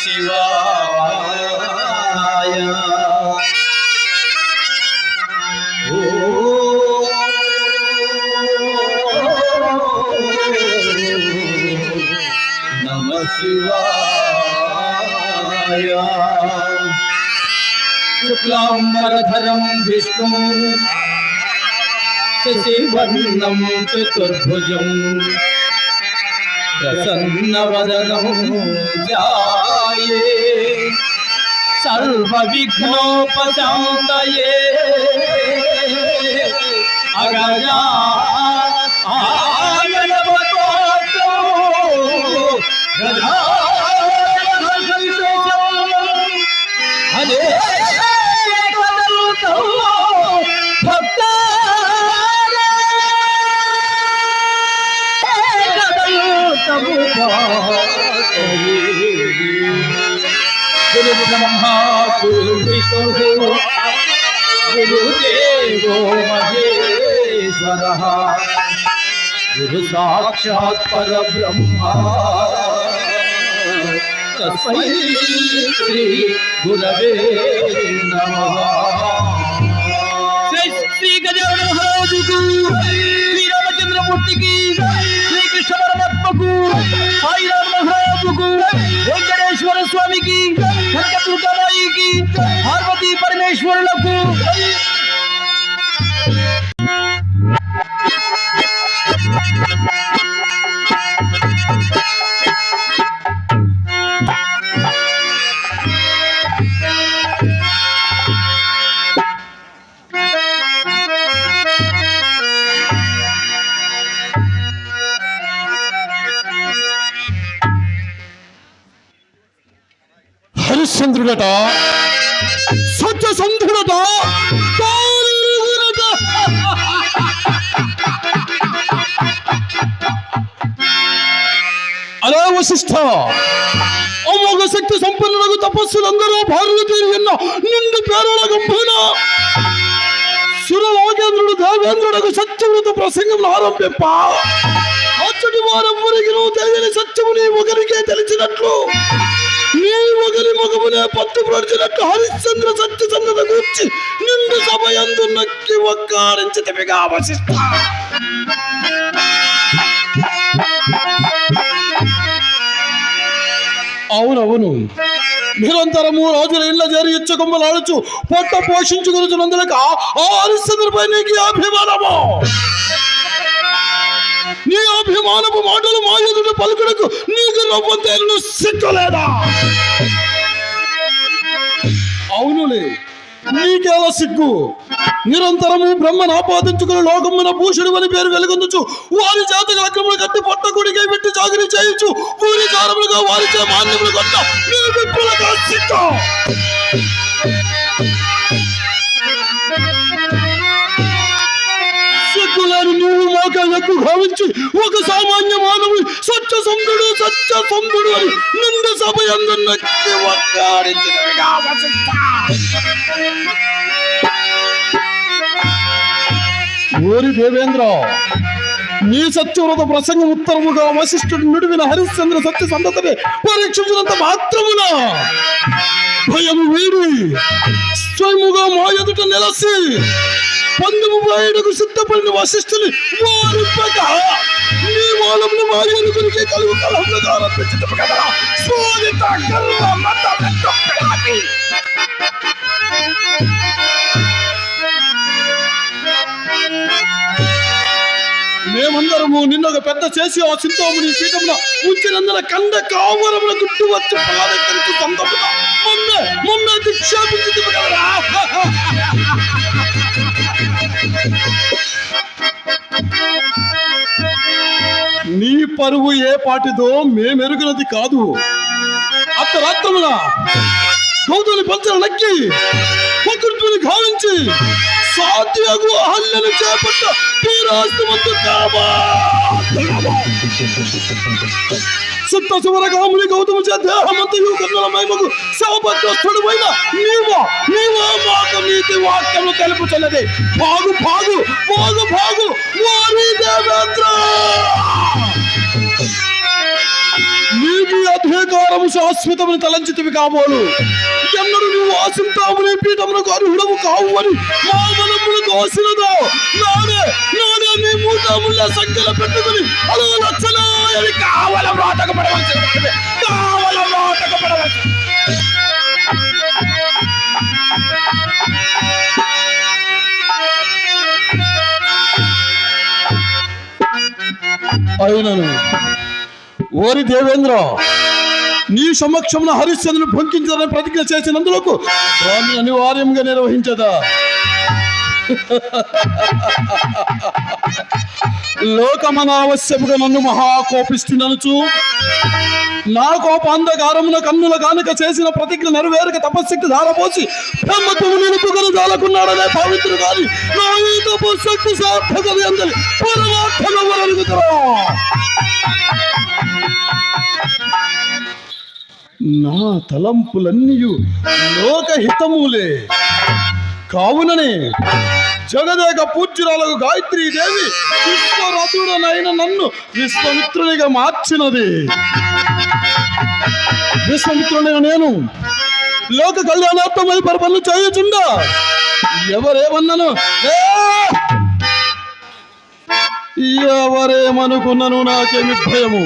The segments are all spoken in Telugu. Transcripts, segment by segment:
శివాయ నమః శివాయ శుక్లాంబరధరం విష్ణుం శశివర్ణం చతుర్భుజం ప్రసన్నవదనం ధ్యాయే సర్వవిఘ్నోపశాంతయే అగజా ఆగణపతో హరే భక్త గురు బ్రహ్మా గురు విష్ణు గురుదేవో మహేశ్వరః గురు సాక్షాత్ పరబ్రహ్మ తస్మై శ్రీ గురవే నమః. శ్రీ గజానన మహారాజుకు, శ్రీరామచంద్రమూర్తికి, శ్రీకృష్ణ పరమాత్మకు, సాయిరామ మహారాజుకు, వెంకటేశ్వర స్వామికి, కనకదుర్గామాయికి, పార్వతీ పరమేశ్వరులకు హరిశ్చంద్రుడట, సత్యసంధుడట, అలా వశిష్ఠ అమోఘ శక్తి సంపన్నులకు తపస్సులందరూ భారులు తీరి విన్న నిండు పేరుల గంభీర సురలోకేంద్రుడు దేవేంద్రుడకు సత్యవ్రత ప్రసంగం ఆరంభింప అచ్చటి వారెవ్వరికి నువ్వు తెలియని సత్యము నీ ఒకరికే తెలిసినట్లు నీ ఒకరి ముఖమునే పత్తు ప్రడిచినట్లు హరిశ్చంద్ర సత్యసంధత కూర్చి నిండు సభయందు నక్కి ఒక్కారించి తెపిగా వశిష్ఠ. అవునవును, నిరంతరము రాజుల ఇళ్ళ చేరి ఇచ్చకొమ్మలాడుచు పొట్ట పోషించుకున్నందులకు ఆ హరిశ్చంద్రపై నీకు అభిమానము. నీ అభిమానపు మాటలు మా ఎదుట పలుకుడకు నీకు నవ్వంతేను సిగ్గులేదా? అవునులే, నీకేలా సిగ్గు? నిరంతరము బ్రహ్మను ఆపాదించుకుని లోకమున భూషుడు అని పేరు వెలుగొందుచు వారి జాతక అక్రములు కట్టి పొట్ట కొడికై పెట్టి చాకరీ చేయొచ్చు పూరి కారములుగా వారి చే మాన్యములు కొట్ట నీ విప్పులగా సిగ్గు. సిగ్గులేని నువ్వు మాక ఎక్కువ భావించి ఒక సామాన్య మానవుడు సత్యసంధుడు అని నిండు సభ అందరికి ఒక్కాడించినవిగా వశిష్ఠ. ఓరి దేవేంద్ర, నీ సత్యవ్రత ప్రసంగం ఉత్తరముగా వశిష్ఠుడు నుడివిన హరిశ్చంద్ర సత్యసంధతని పరీక్షించినంత మాత్రమున భయము వీడి స్వయముగా మా ఎదుట నిలసి పందుము బాయుడుకు సిద్ధపడిన వశిష్ఠుని వారిపక నీ మూలమును మా ఎదుగురికి కలుగు కలహములుగా ఆరంభించటము కదా శోధిత గర్వ మత వెంటపడాలి. మేమందరము నిన్నొక పెద్ద చేసి ఆ సింధోముని పీఠమున ఉంచినందున కంద కావరముల గుట్టు వచ్చి పాదెక్కడికి సొంతమున మొన్న దిక్షాపించి కదరా. నీ పరువు ఏ పాటిదో మేమెరుగునది కాదు. అర్ధరాత్రమున గౌతమి పంచల నక్కి ప్రకృతిని గావించి సాధ్యగు అహల్యను చేపట్ట తీరాస్తమంతు కాబా సిద్ధ శివరగాముని గౌతము చే దేహమంతయు కన్నుల మైమకు శవపద్రస్తుడు పైన నీవో మాకు నీతి వాక్యము తెలుపుచున్నది. భాగు భాగు భాగు భాగు వారి దేవేంద్ర. నీకు అధికారము శాశ్వతమని తలంచితివి కాబోలు ఎన్నడు నువ్వు ఆశింతావు నీ పీఠమునకు అర్హుడము కావు అని మా మనమును దోసినదో నానే నానే నీ మూటముల సంఖ్యలో పెట్టుకుని అలా లచ్చలాయని కావల మాటకు పడవలసి కావల మాటకు పడవలసి అయినను ఓరి దేవేంద్ర నీ సమక్షంలో హరిశ్చంద్రుని భంకించాలని ప్రతిజ్ఞ చేసినందులకు దాన్ని అనివార్యంగా నిర్వహించదా లోకమనావశ్యముగా నన్ను మహాకోపిస్తున్ననుచు నా కోపాంధకారమున కన్నుల కానుక చేసిన ప్రతిజ్ఞ నెరవేరక తపశక్తి ధారపోసి బ్రహ్మత్వము నిలుపుకొని దాలకున్నాడనే పవిత్రుడు కాని నా ఈ తపశక్తి సార్థకత అందరి పరమార్థమరుగుతురా నా తలంపులన్నీయు లోకహితములే కావుననే జగదేక పూజ్యురాలకు గాయత్రీ దేవి విశ్వరథుడనైన నన్ను విశ్వమిత్రునిగా మార్చినది. విశ్వమిత్రుడైన నేను లోక కళ్యాణార్థమై పనులు చేయుచుండా ఎవరేమన్నాను ఎవరేమనుకున్నాను నాకేమి భయము.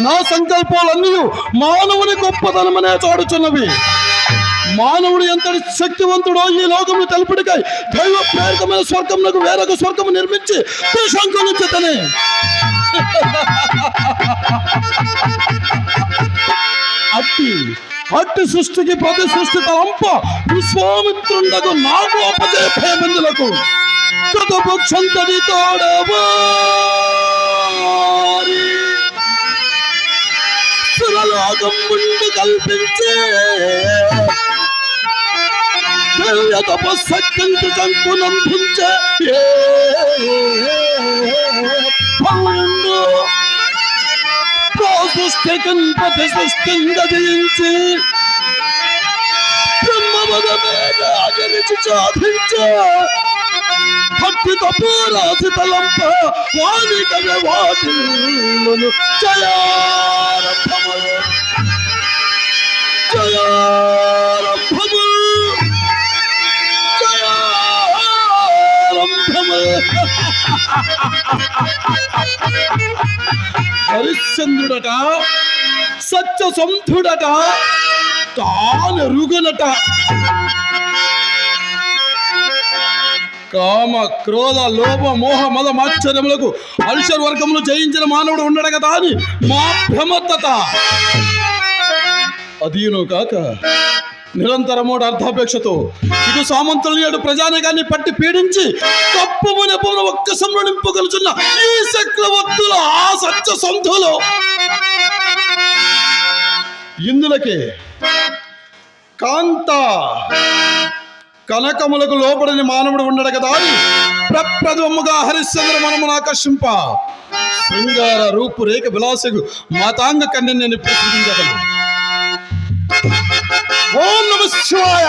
నా సంకల్పాలన్నీ మానవుని గొప్పతనమనే చాడుచున్నవి. మానవుడు ఎంతటి శక్తివంతుడో ఈ లోకమును తెలుపుడికై దైవ ప్రేరితమైన స్వర్గమునకు వేరొక స్వర్గము నిర్మించి త్రిశంకులించతనే అట్టి సృష్టికి ప్రతి సృష్టి తలంప విశ్వామిత్రుండకు నాకు అపజయ భయమందులకు కథపక్షంతటి తోడవారి సురలోకం ముందు కల్పించే తపస్సక్కంటి చంకునందించే సృష్టికన్ ప్రతి సృష్టింగ జయించి బ్రహ్మపదమేద ఆచరించి సాధించే భక్తి తపోరాసి తలంప వాణి కవి వాటిల్లును జయారంభము జయారంభము జయారంభము. హరిశ్చంద్రుడట సత్యసంధుడట తానెరుగనట కామ క్రోధ లోభ మోహ మద మాశ్చర్యములకు అల్షర్ వర్గములు జయించిన మానవుడు ఉండడు కదా అని మా భ్రమత్తత. అదీను కాక నిరంతరమోడు అర్థాపేక్షతో ఇటు సామంతులు ఏడు ప్రజానికాన్ని పట్టి పీడించి తప్పుము నెప్పును ఒక్క సంరూఢింపగలుచున్న ఈ చక్రవర్తుల ఆ సత్య సంధులు ఇందులకే కాంత కనకములకు లోపడని మానవుడు ఉండడు కదా అని ప్రప్రథముగా హరిశ్చంద్ర మనమును ఆకర్షింప శృంగార రూపు రేఖ విలాసకు మాతాంగ కన్యని నేను ప్రసిద్ధించగలను. ఓం నమః శివాయ.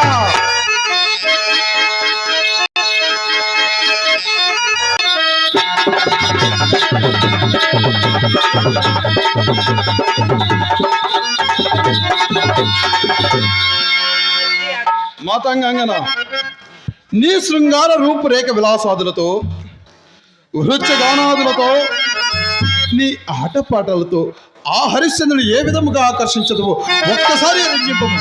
మాతాంగాంగన నీ శృంగార రూపురేఖ విలాసాదులతో నృత్య గానాదులతో నీ ఆటపాటలతో ఆ హరిశ్చంద్రుడు ఏ విధముగా ఆకర్షించదు ఒక్కసారి రంజింపము.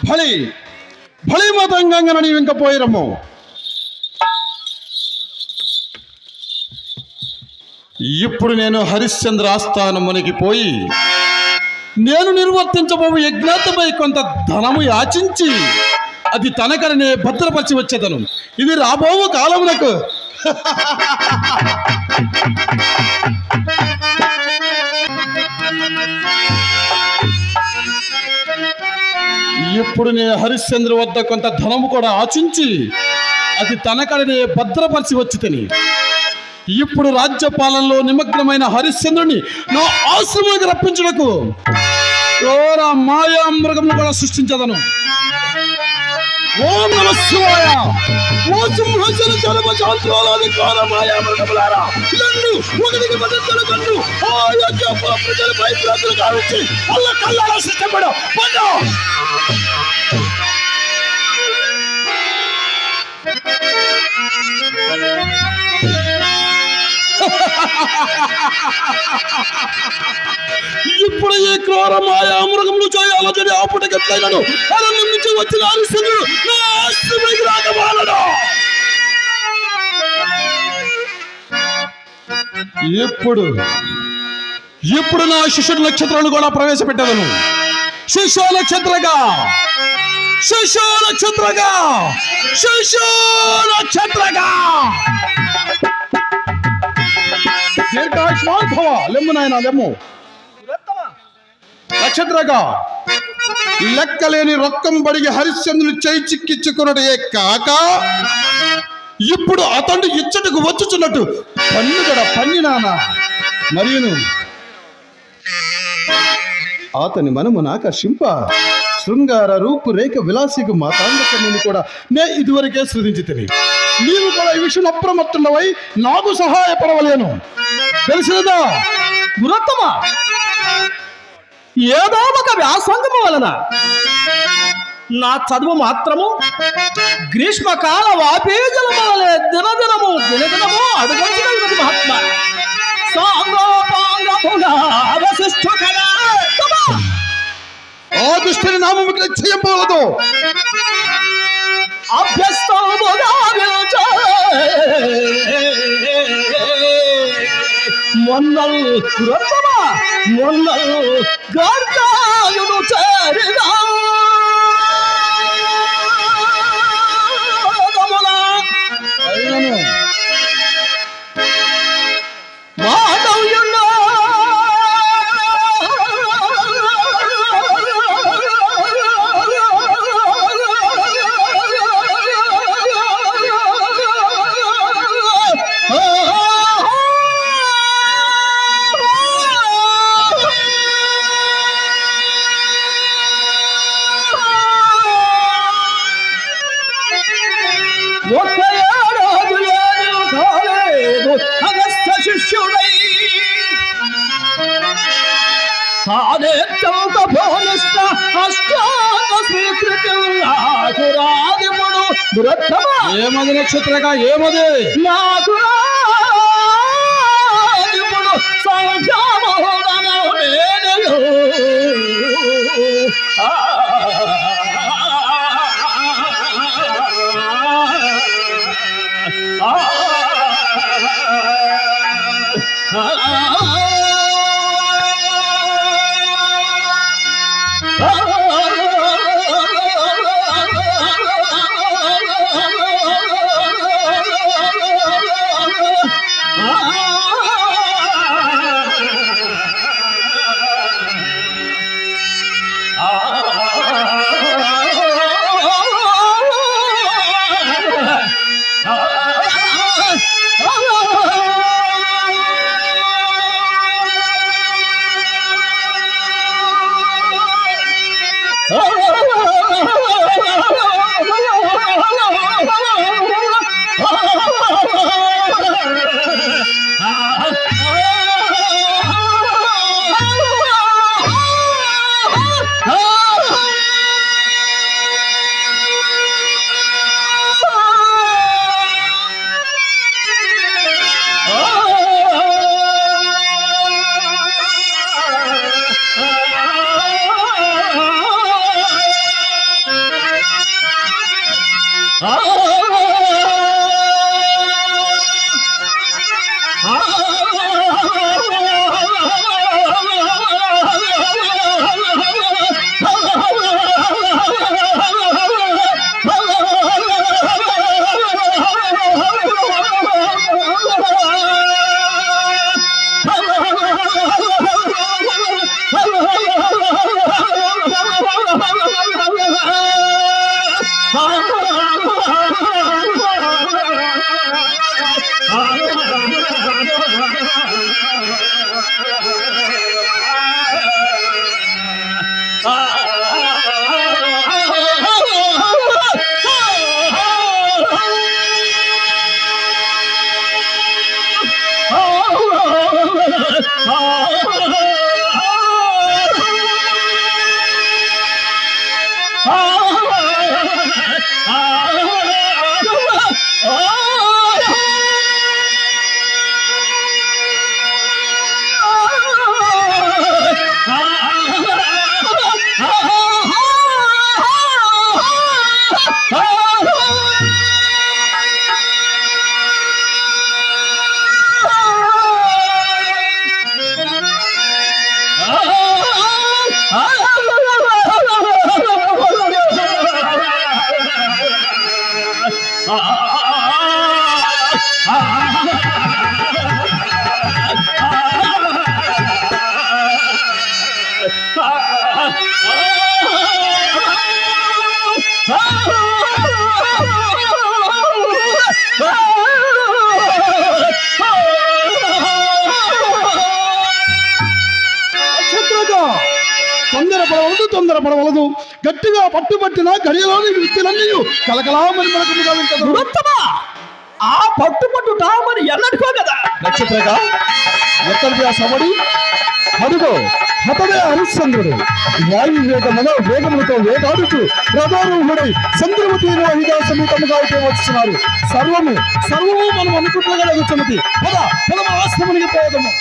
భళి భళి మతంగంగన నీవు ఇంక పోయిరమ్ము. ఇప్పుడు నేను హరిశ్చంద్ర ఆస్థానమునికి పోయి నేను నిర్వర్తించబోవు యజ్ఞాతమై కొంత ధనము యాచించి అది తనకరనే భద్రపరిచి వచ్చేదను. ఇది రాబోవు కాలమునకు ఇప్పుడు నేను హరిశ్చంద్ర వద్ద కొంత ధనము కూడా ఆచించి అది తనకడనే భద్రపరిచి వచ్చి తిని ఇప్పుడు రాజ్యపాలనలో నిమగ్నమైన హరిశ్చంద్రుని నా ఆశ్రమానికి రప్పించుటకు ఘోర మాయా మృగమును కూడా సృష్టించదను. ఓం నమ శివాయ. ఓ సింహాసన జనమ చాంద్రోలాది ఘోర మాయా మృగములారా, నన్ను ఒకరికి బదులు కన్ను ఆ యజ్ఞపుర ప్రజల భయభ్రాంతులు కావించి అల్ల కల్లారా సిద్ధపడు పండు. ఇప్పుడు ఈ క్రూర మాయా మృగములు చేయాలని ఆపుటకెట్లయినను అరణ్యం నుంచి వచ్చిన హరిశ్చంద్రుడు నా ఆశ్రమానికి రాగమాలడు. ఇప్పుడు నా శిష్యుడు నక్షత్రాలు కూడా ప్రవేశపెట్టదను. శిశు నక్షత్రగా శిశు నక్షత్రగా శిశు నక్షత్రగా దీర్ఘాయుష్మాన్ లెమ్ము నాయన లెమ్ము. నక్షత్రగా లెక్కలేని రొక్కం బడిగి హరిశ్చంద్రుని చేయి చిక్కించుకున్నటే కాక ఇప్పుడు అతడు ఇచ్చటకు వచ్చుచున్నట్టు పన్నుగడ పన్నినానా మరియును అతని మనమును ఆకర్షింప శృంగార రూపు రేఖ విలాసికు మాతాంగకర్ణిని కూడా నే ఇదివరకే సృజించి తిని నీవు కూడా ఈ విషయం అప్రమత్తుండవై నాకు సహాయపడవలేను. తెలిసినదా? గురత్తమ, ఏదో ఒక వ్యాసంగము వలన నా చదువు మాత్రము గ్రీష్మకాల వాపేజలము వలె దినదినము అడుగడుగునది మహాత్మ సాంగోపాంగముగా అవశిష్టు కదా. ఆ దుష్టుని నామము నిశ్చయింపవలదు. అభ్యస్తముగా మొన్నలు గురత్తమ, మొన్నలు గర్గాయుడు చేరిగా మాధవ్యున్నా శిష్యుడై తానే చౌక భోనిష్ట అష్టాంగ స్వీకృతిరాదిముడు దురత్తమ. ఏమది నక్షత్రగా ఏమది? నాకు రాదిముడు సంధ్యామోదనము నేనెలు తొందరపడవలదు. గట్టిగా పట్టుబట్టిన గడియలోని వృత్తులన్నీ కలకలామని మనకు గావించదు. వృత్తమా ఆ పట్టుపట్టుట మరి ఎన్నటికో కదా. నక్షత్రగా ఎక్కడికి ఆ సవడి అడుగో హతమే హరిశ్చంద్రుడు వాయు వేగములతో వేటాడుతూ రథారూఢుడై చంద్రమతి వాహిదా సమీతముగా అయితే వస్తున్నారు. సర్వము మనం అనుకుంటుగా జరుగుతున్నది. పద ఆశ్రమునికి పోదము.